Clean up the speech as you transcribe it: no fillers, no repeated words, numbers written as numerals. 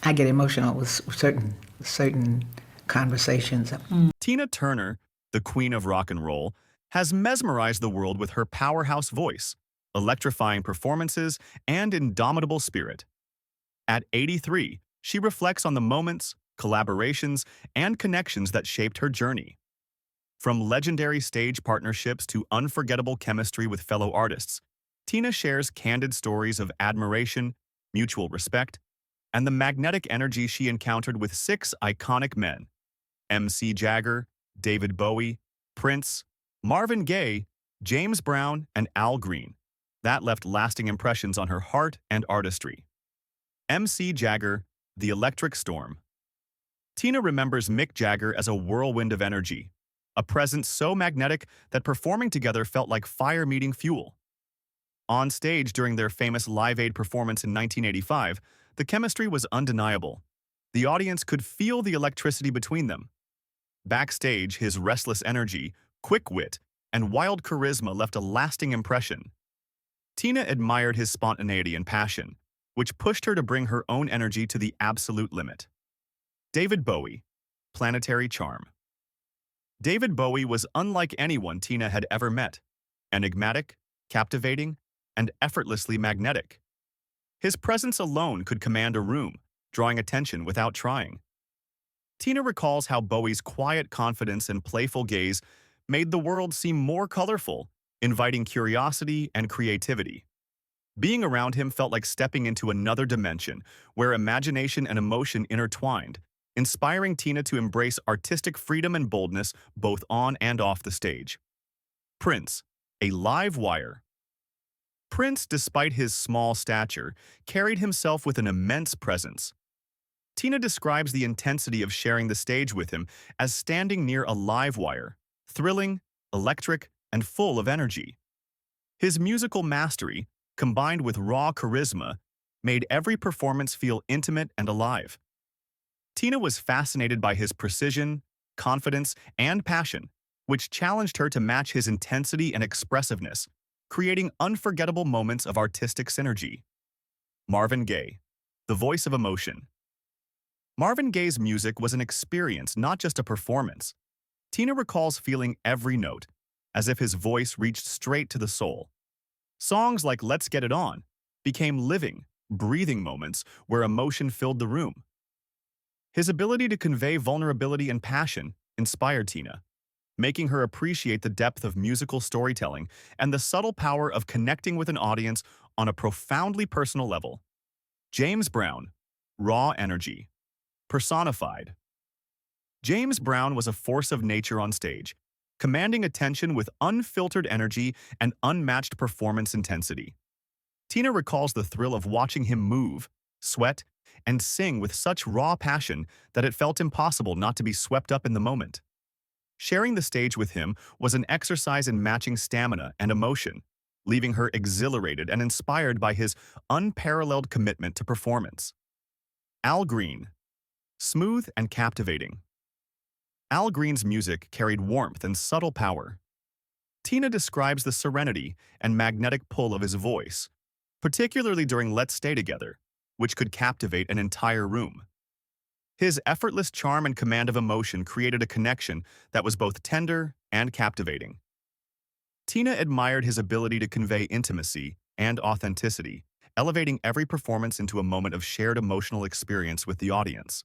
I get emotional with certain conversations. Tina Turner, the queen of rock and roll, has mesmerized the world with her powerhouse voice, electrifying performances, and indomitable spirit. At 83, she reflects on the moments, collaborations, and connections that shaped her journey. From legendary stage partnerships to unforgettable chemistry with fellow artists, Tina shares candid stories of admiration, mutual respect, and the magnetic energy she encountered with six iconic men: MC Jagger, David Bowie, Prince, Marvin Gaye, James Brown, and Al Green. That left lasting impressions on her heart and artistry. MC Jagger, The Electric Storm. Tina remembers Mick Jagger as a whirlwind of energy, a presence so magnetic that performing together felt like fire meeting fuel. On stage during their famous Live Aid performance in 1985, the chemistry was undeniable. The audience could feel the electricity between them. Backstage, his restless energy, quick wit, and wild charisma left a lasting impression. Tina admired his spontaneity and passion, which pushed her to bring her own energy to the absolute limit. David Bowie, Planetary Charm. David Bowie was unlike anyone Tina had ever met: enigmatic, captivating, and effortlessly magnetic. His presence alone could command a room, drawing attention without trying. Tina recalls how Bowie's quiet confidence and playful gaze made the world seem more colorful, inviting curiosity and creativity. Being around him felt like stepping into another dimension, where imagination and emotion intertwined, inspiring Tina to embrace artistic freedom and boldness both on and off the stage. Prince, a live wire. Prince, despite his small stature, carried himself with an immense presence. Tina describes the intensity of sharing the stage with him as standing near a live wire, thrilling, electric, and full of energy. His musical mastery, combined with raw charisma, made every performance feel intimate and alive. Tina was fascinated by his precision, confidence, and passion, which challenged her to match his intensity and expressiveness, creating unforgettable moments of artistic synergy. Marvin Gaye, the voice of emotion. Marvin Gaye's music was an experience, not just a performance. Tina recalls feeling every note, as if his voice reached straight to the soul. Songs like Let's Get It On became living, breathing moments where emotion filled the room. His ability to convey vulnerability and passion inspired Tina, making her appreciate the depth of musical storytelling and the subtle power of connecting with an audience on a profoundly personal level. James Brown, raw energy. Personified. James Brown was a force of nature on stage, commanding attention with unfiltered energy and unmatched performance intensity. Tina recalls the thrill of watching him move, sweat, and sing with such raw passion that it felt impossible not to be swept up in the moment. Sharing the stage with him was an exercise in matching stamina and emotion, leaving her exhilarated and inspired by his unparalleled commitment to performance. Al Green, smooth and captivating. Al Green's music carried warmth and subtle power. Tina describes the serenity and magnetic pull of his voice, particularly during Let's Stay Together, which could captivate an entire room. His effortless charm and command of emotion created a connection that was both tender and captivating. Tina admired his ability to convey intimacy and authenticity, elevating every performance into a moment of shared emotional experience with the audience.